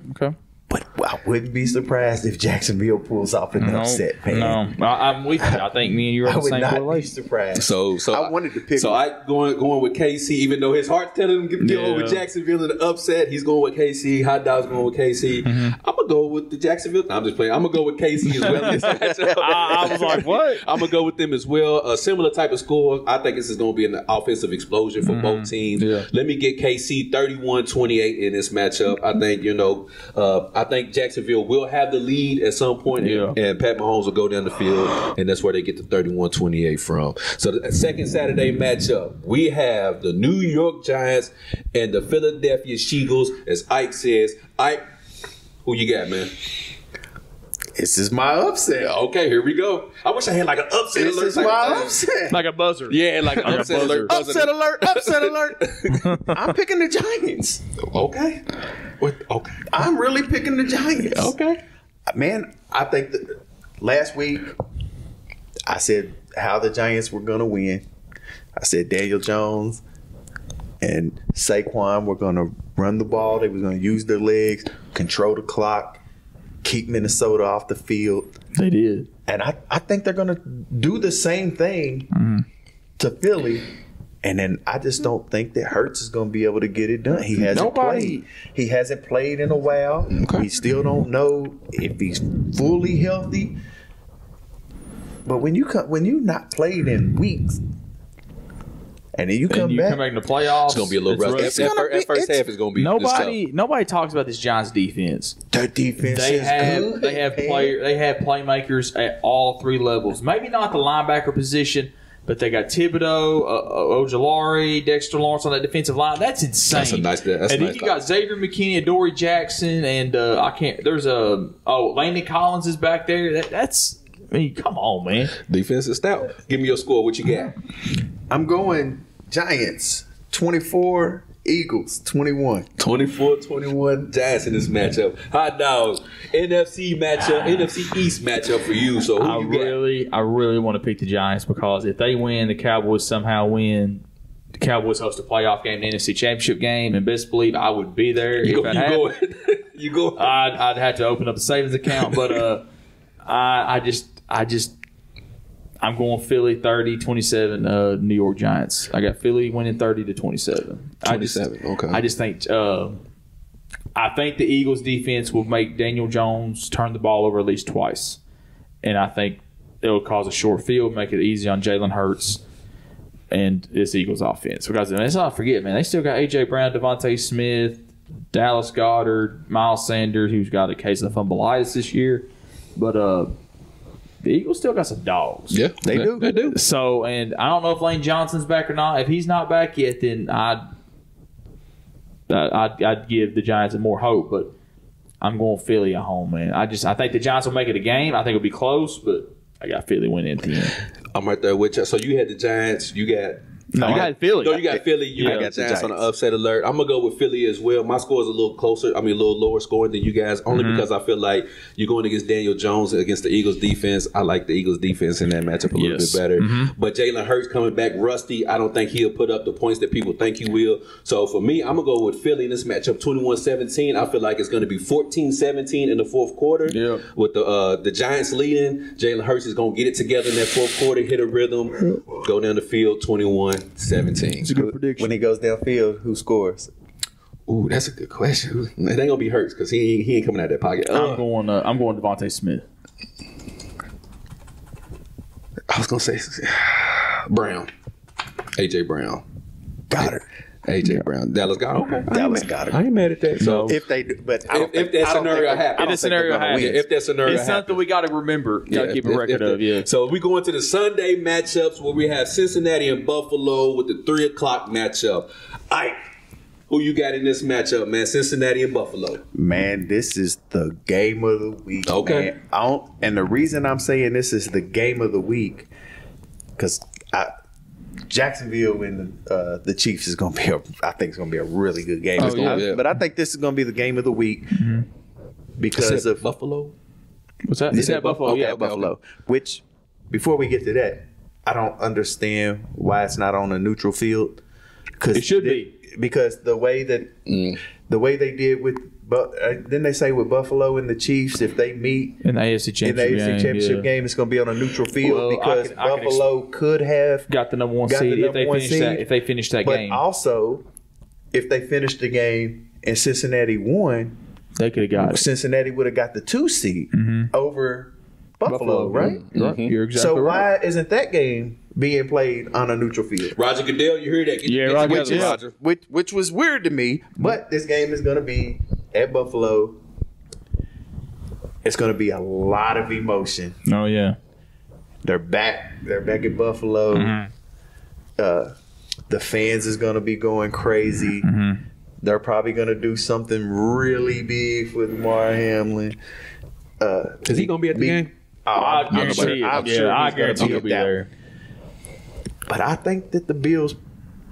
But I wouldn't be surprised if Jacksonville pulls off an upset, man. No, I'm with you. I think me and you are I the would same not be correlation. surprised. So I wanted to pick. So I going with KC, even though his heart's telling him to go with Jacksonville in the upset. He's going with KC. Hot Dog's going with KC. I'm gonna go with the Jacksonville. I'm just playing. I'm gonna go with KC as well. In this matchup. I was like, what? I'm gonna go with them as well. A similar type of score. I think this is gonna be an offensive explosion for both teams. Yeah. Let me get KC 31-28 in this matchup. I think I think Jacksonville will have the lead at some point, and Pat Mahomes will go down the field, and that's where they get the 31-28 from. So the second Saturday matchup, we have the New York Giants and the Philadelphia Eagles. As Ike says, Ike, who you got, man? This is my upset. Okay, here we go. I wish I had like an upset This alert. is my upset. Like a buzzer. Yeah, like an upset alert. Upset alert! Upset alert! I'm picking the Giants. Okay. Okay. I'm really picking the Giants. Okay. Man, I think that last week I said how the Giants were going to win. I said Daniel Jones and Saquon were going to run the ball. They were going to use their legs, control the clock, keep Minnesota off the field. They did. And I think they're going to do the same thing to Philly. And then I just don't think that Hurts is going to be able to get it done. He hasn't played. He hasn't played in a while. Okay. We still don't know if he's fully healthy. But when you not played in weeks, and then you come back in the playoffs, it's going to be a little rough. That first half is going to be nobody talks about this Giants defense. Their defense is good. They have playmakers at all three levels. Maybe not the linebacker position. But they got Thibodeau, Ojulari, Dexter Lawrence on that defensive line. That's insane. That's and then you got Xavier McKinney, Adoree Jackson, and Landon Collins is back there. Come on, man. Defense is stout. Give me your score. What you got? I'm going Giants 24, Eagles 21. 24-21 Giants in this matchup. Hot Dog. NFC East matchup for you. So who you got? I really want to pick the Giants because if they win, the Cowboys somehow win. The Cowboys host a playoff game, the NFC Championship game, and best believe I would be there. You go. I'd have to open up a savings account, but I'm going Philly 30-27, New York Giants. I got Philly winning 30-27. 27. Okay. I just think I think the Eagles defense will make Daniel Jones turn the ball over at least twice. And I think it'll cause a short field, make it easy on Jalen Hurts and this Eagles offense. Because let's not forget, man, they still got A.J. Brown, Devontae Smith, Dallas Goedert, Miles Sanders, who's got a case of fumbleitis this year. But the Eagles still got some dogs. Yeah, they do. So, and I don't know if Lane Johnson's back or not. If he's not back yet, then I'd give the Giants more hope. But I'm going Philly at home, man. I think the Giants will make it a game. I think it'll be close, but I got Philly winning at the end. I'm right there with you. So you had the Giants. You got No, you got Philly. No, you got Philly. You got Giants on the upset alert. I'm going to go with Philly as well. My score is a little closer. I mean, a little lower scoring than you guys, only because I feel like you're going against Daniel Jones against the Eagles defense. I like the Eagles defense in that matchup a little bit better. But Jalen Hurts coming back rusty. I don't think he'll put up the points that people think he will. So for me, I'm going to go with Philly in this matchup 21-17. I feel like it's going to be 14-17 in the fourth quarter. Yeah. With the Giants leading, Jalen Hurts is going to get it together in that fourth quarter, hit a rhythm, go down the field 21-17. It's a good prediction. When he goes downfield, who scores? Ooh, that's a good question. It ain't gonna be Hurts because he ain't coming out of that pocket. I'm going Devontae Smith. I was gonna say Brown, AJ Brown. Got it. AJ Brown. Dallas got okay. Dallas got it. I ain't mad at that. So If they do, but I don't if think, that I don't scenario think they're- happens. I don't If think they're scenario gonna happens. win. if that scenario It's something we got to remember. Got to keep a record of. Yeah. So we go into the Sunday matchups where we have Cincinnati and Buffalo with the 3:00 matchup. Ike, who you got in this matchup, man? Cincinnati and Buffalo. Man, this is the game of the week. Okay. Man. And the reason I'm saying this is the game of the week, because Jacksonville and the Chiefs is going to be I think it's going to be a really good game. But I think this is going to be the game of the week because of Buffalo. What's that? Is that Buffalo? Okay, Yeah, Buffalo. Which, before we get to that, I don't understand why it's not on a neutral field. It should be. Because the way they did with, didn't they say with Buffalo and the Chiefs, if they meet In the AFC Championship game, it's going to be on a neutral field Well, because I can Buffalo could have got the number one got the seed if number they one finish seed. that. If they finish that But game, also, if they finished the game and Cincinnati won, they could have got it. Cincinnati would have got the 2 seed over Buffalo, right? You're exactly So right. why isn't that game being played on a neutral field? Roger Goodell, you heard that? Yeah, Get Roger. together, Roger. Which was weird to me, but this game is going to be at Buffalo. It's going to be a lot of emotion. Oh yeah. They're back at Buffalo. The fans is going to be going crazy. They're probably going to do something really big with Damar Hamlin. Is he going to be at the game? I I'm guarantee sure it. he's I gonna guarantee be he'll at be that there. But I think that the Bills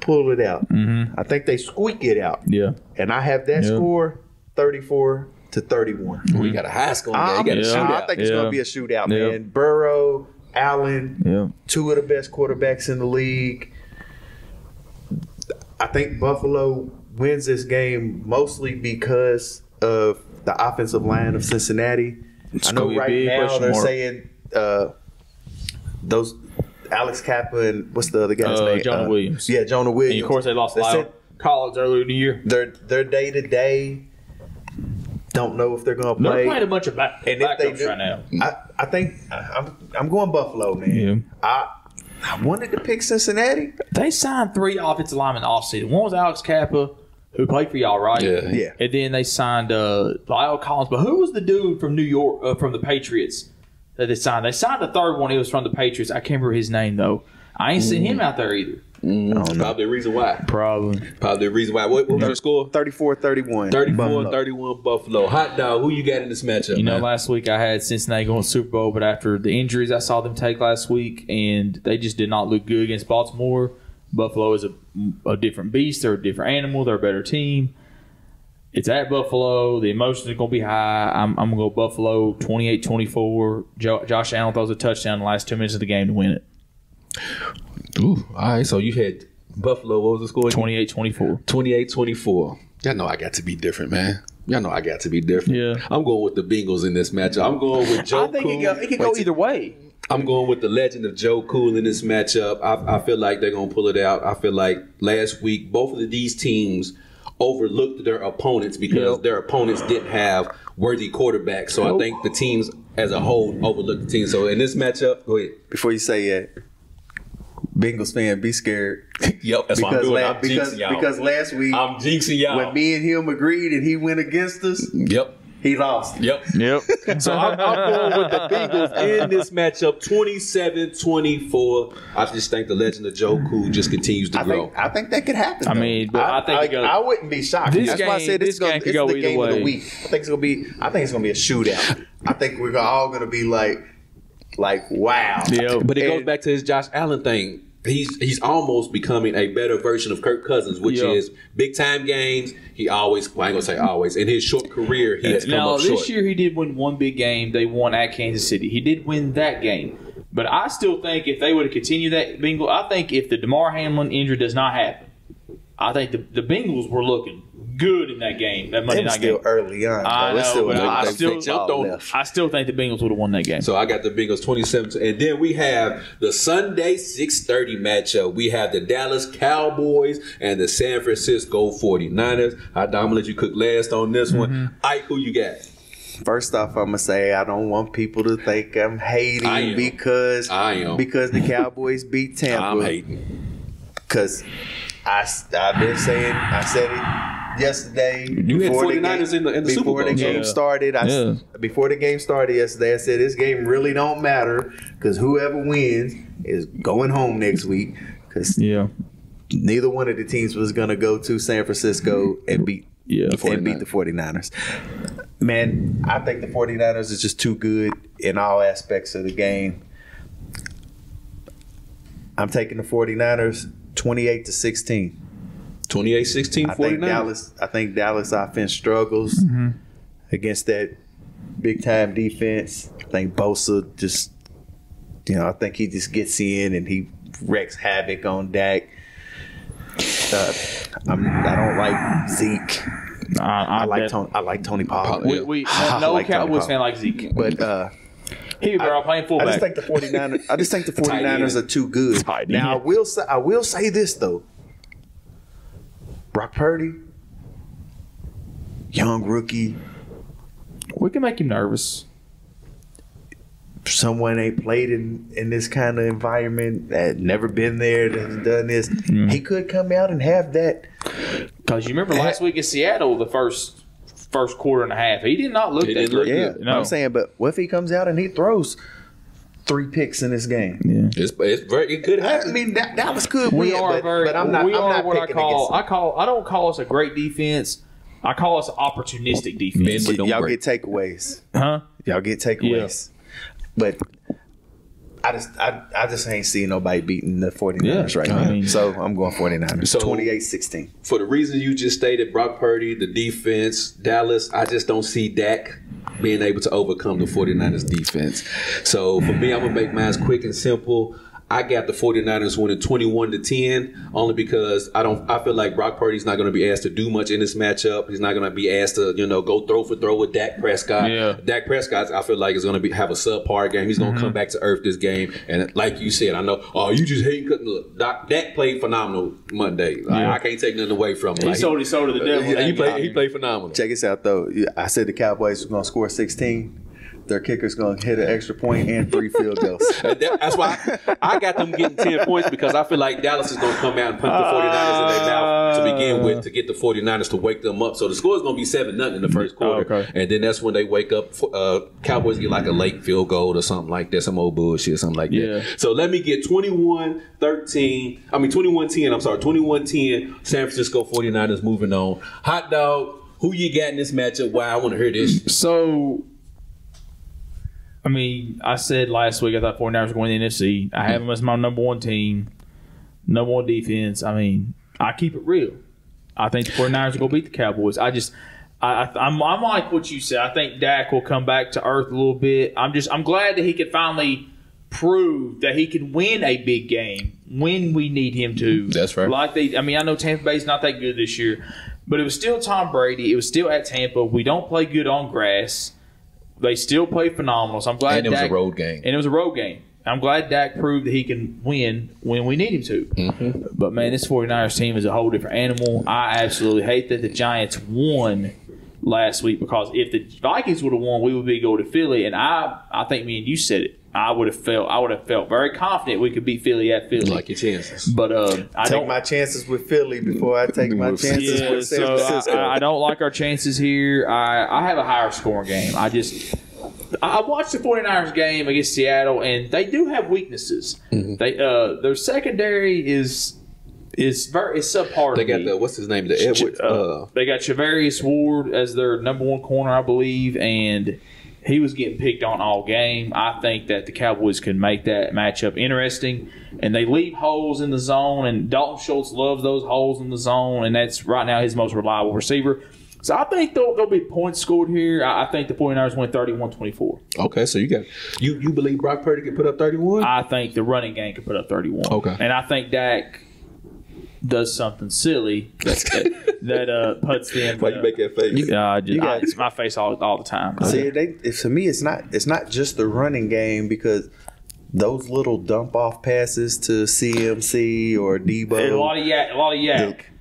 pull it out. I think they squeak it out. Yeah. And I have that score 34-31. We got a high score game. You got a Yeah. shootout. I think it's going to be a shootout, Yeah. man. Burrow, Allen, Yeah. 2 of the best quarterbacks in the league. I think Buffalo wins this game mostly because of the offensive line of Cincinnati. I know gonna be a right big now question they're mark. saying those Alex Kappa and what's the other guy's name? Jonah Williams. Yeah, Jonah Williams. And of course, they lost They Lyle said Collins earlier in the year. Their day to day. Don't know if they're going to They're play. playing a bunch of And if they backups do, right now. I think I'm going Buffalo, man. I wanted to pick Cincinnati. They signed 3 offensive linemen offseason. One was Alex Kappa, who played for y'all, right? Yeah. And then they signed Lyle Collins. But who was the dude from New York, from the Patriots, that they signed? They signed the third one. He was from the Patriots. I can't remember his name, though. I ain't seen him out there either. Probably the reason why. Probably. Probably the reason why. What was your score? 34-31. 34-31 Buffalo. Hot dog, who you got in this matchup, You know, man? last week I had Cincinnati going to the Super Bowl, but after the injuries I saw them take last week, and they just did not look good against Baltimore. Buffalo is a different beast. They're a different animal. They're a better team. It's at Buffalo. The emotions are going to be high. I'm going to go Buffalo 28-24. Josh Allen throws a touchdown in the last 2 minutes of the game to win it. Ooh, all right. So you had Buffalo. What was the score? 28-24. 28-24. Y'all know I got to be different, man. Y'all know I got to be different. Yeah. I'm going with the Bengals in this matchup. I'm going with Joe Cool. it could go either way. I'm going with the legend of Joe Cool in this matchup. I feel like they're going to pull it out. I feel like last week, both of these teams overlooked their opponents because their opponents didn't have worthy quarterbacks. So I think the teams as a whole overlooked the team. So in this matchup, go ahead. Before you say that, Bengals fan, be scared. Yep, that's what I'm doing. I'm because jinxing y'all. because last week I'm jinxing y'all. when me and him agreed and he went against us, Yep. he lost. Yep. So I'm going with the Bengals in this matchup, 27-24. I just think the legend of Joe Cool just continues to grow. I think that could happen. I though. mean, but I think it goes- I wouldn't be shocked. This That's why I game- said this it's going game to could be go the either game of the way. week. I think it's going to be a shootout. I think we're all going to be like wow. Yeah. But it goes back to his Josh Allen thing. He's almost becoming a better version of Kirk Cousins, which is big time games. He always, well, I ain't gonna say always, in his short career, he has come Now, up short. this year he did win one big game. They won at Kansas City. He did win that game. But I still think if they would have continued that Bengal, I think if the Damar Hamlin injury does not happen, I think the Bengals were looking good in that game, that Monday It was night still game. early on. I though. It's know, still but a lot I of still football don't- left. I still think the Bengals would have won that game. So I got the Bengals 27, and then we have the Sunday 6:30 matchup. We have the Dallas Cowboys and the San Francisco 49ers. I'm gonna let you cook last on this one. Ike, who you got? First off, I'm gonna say I don't want people to think I'm hating I am. because I am. because the Cowboys beat Tampa. I'm hating. Because I've been saying, I said it yesterday. You had 49ers in the Super Bowl. Before the game started, before the game started yesterday, I said this game really don't matter because whoever wins is going home next week because neither one of the teams was going to go to San Francisco and beat the 49ers. Man, I think the 49ers is just too good in all aspects of the game. I'm taking the 49ers 28-16. 28-16, 49ers. I think Dallas offense struggles against that big time defense. I think Bosa just, I think he just gets in and he wreaks havoc on Dak. I don't like Zeke. I like Tony Pollard. No Cowboys fan like Zeke. But here, bro, playing fullback. I just think the 49ers are too good. Now I will say this though. Brock Purdy, young rookie. We can make him nervous. Someone ain't played in this kind of environment, that never been there, that's done this. He could come out and have that. Because you remember last week in Seattle, the first quarter and a half, he did not look that good. Yeah, no. I'm saying, but what if he comes out and he throws 3 picks in this game? Yeah, it could happen. I mean, Dallas could win, but I'm not. I don't call us a great defense. I call us an opportunistic defense. Y'all get takeaways, huh? Y'all get takeaways, but I just ain't seeing nobody beating the 49ers right now. So I'm going 49ers. So 28-16. For the reasons you just stated, Brock Purdy, the defense, Dallas, I just don't see Dak being able to overcome the 49ers defense. So for me, I'm going to make mine quick and simple. I got the 49ers winning 21-10 only because I feel like Brock Purdy's not going to be asked to do much in this matchup. He's not going to be asked to, go throw for throw with Dak Prescott. Yeah. Dak Prescott, I feel like, is going to have a subpar game. He's going to come back to earth this game. And like you said, I know, you just hate look, Dak played phenomenal Monday. I can't take nothing away from him. He sold to the devil. He played phenomenal. Check this out, though. I said the Cowboys were going to score 16. Their kicker's going to hit an extra point and 3 field goals. That's why I got them getting 10 points because I feel like Dallas is going to come out and punch the 49ers in their mouth to begin with to get the 49ers to wake them up. So the score is going to be 7-0 in the first quarter. And then that's when they wake up. Cowboys get like a late field goal or something like that, some old bullshit, something like that. So let me get 21-10. I'm sorry, 21-10. San Francisco 49ers moving on. Hot dog, who you got in this matchup? Why? I want to hear this. So, I said last week I thought 49ers were going to the NFC. I have them as my number one team, number one defense. I keep it real. I think the 49ers are going to beat the Cowboys. I'm like what you said. I think Dak will come back to earth a little bit. I'm glad that he could finally prove that he can win a big game when we need him to. That's right. I know Tampa Bay's not that good this year, but it was still Tom Brady. It was still at Tampa. We don't play good on grass. They still play phenomenal. So I'm glad. And it was a road game. I'm glad Dak proved that he can win when we need him to. But, man, this 49ers team is a whole different animal. I absolutely hate that the Giants won last week because if the Vikings would have won, we would be going to Philly. And I think me and you said it. I would have felt very confident we could beat Philly at Philly. You like your chances. But I take my chances with Philly before I take my chances with San Francisco. I don't like our chances here. I have a higher scoring game. I watched the 49ers game against Seattle, and they do have weaknesses. Their secondary is subpar. They got what's his name? The Edward. They got Charvarius Ward as their number one corner, I believe, and he was getting picked on all game. I think that the Cowboys can make that matchup interesting, and they leave holes in the zone, and Dalton Schultz loves those holes in the zone, and that's right now his most reliable receiver. So I think there'll be points scored here. I think the 49ers win 31-24. Okay, so you believe Brock Purdy can put up 31? I think the running game can put up 31. Okay. And I think Dak does something silly that puts them. Why you make that face? It's my face all the time. See, for me, it's not just the running game because those little dump off passes to CMC or Debo. A lot of yak.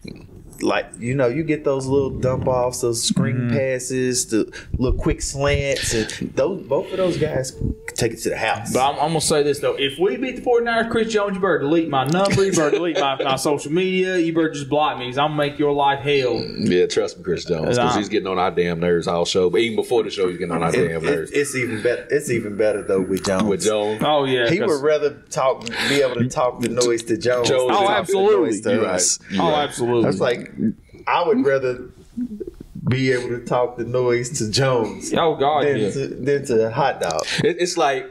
like, you know, you get those little dump offs, those screen passes, the little quick slants, and both of those guys take it to the house. But I'm going to say this, though. If we beat the 49ers, Chris Jones, you better delete my number. You better delete my social media. You better just block me because I'm going to make your life hell. Yeah, trust me, Chris Jones, because he's getting on our damn nerves all show. But even before the show, he's getting on our damn nerves. It's even better. It's even better, though, with Jones. With Jones. Oh, yeah. He would rather be able to talk the noise to Jones. Oh, absolutely. To us. Oh, absolutely. That's like, I would rather be able to talk the noise to Jones Oh, God, than to Hot Dog. It's like,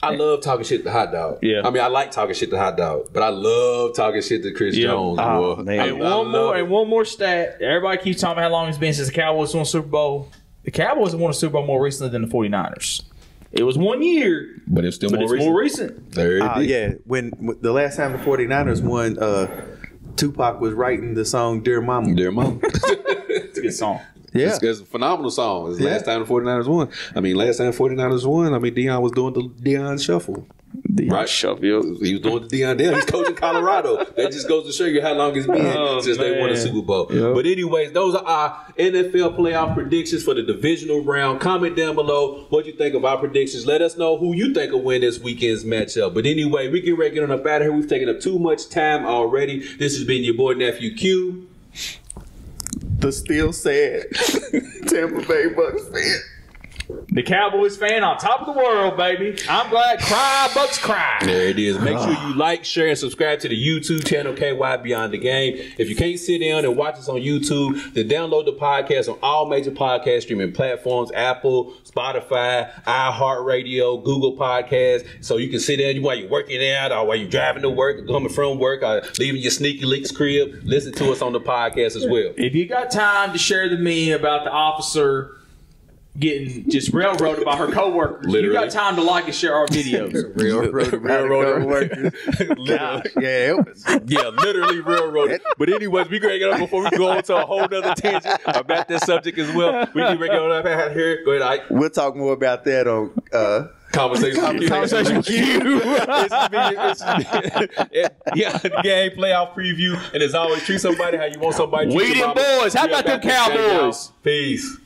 I love talking shit to Hot Dog. Yeah. I mean, I like talking shit to Hot Dog, but I love talking shit to Chris Jones. Oh, boy. man. And one more stat. Everybody keeps talking about how long it's been since the Cowboys won a Super Bowl. The Cowboys have won a Super Bowl more recently than the 49ers. It was 1 year, But it's still more recent. There it is. Yeah, when the last time the 49ers won, Tupac was writing the song Dear Mama. Dear Mom. It's a good song. Yeah. It's a phenomenal song. It's the last time the 49ers won. I mean, last time the 49ers won, I mean, Deion was doing the Deion shuffle. Right? Shuffle. He was doing the Deion Dale. He's coaching Colorado. That just goes to show you how long it's been since they won a Super Bowl. Yep. But anyways, those are our NFL playoff predictions for the divisional round. Comment down below what you think of our predictions. Let us know who you think will win this weekend's matchup. But anyway, we get ready to get on up out of here. We've taken up too much time already. This has been your boy Nephew Q. The still sad Tampa Bay Bucks fan. The Cowboys fan on top of the world, baby. I'm glad. Cry, Bucks, cry. There it is. Make sure you like, share, and subscribe to the YouTube channel, KY Beyond the Game. If you can't sit down and watch us on YouTube, then download the podcast on all major podcast streaming platforms, Apple, Spotify, iHeartRadio, Google Podcasts. So you can sit down while you're working out or while you're driving to work, coming from work, or leaving your sneaky leaks crib. Listen to us on the podcast as well. If you got time to share the meme about the officer getting just railroaded by her coworkers, you got time to like and share our videos. Railroaded. Literally railroaded. But anyways, we gonna get up before we go on to a whole nother tangent about that subject as well. We can bring it on up out here. Go ahead, Ike. We'll talk more about that on Conversation Q. The game playoff preview. And as always, treat somebody how you want somebody to treat We them boys. How about them Cowboys? Peace.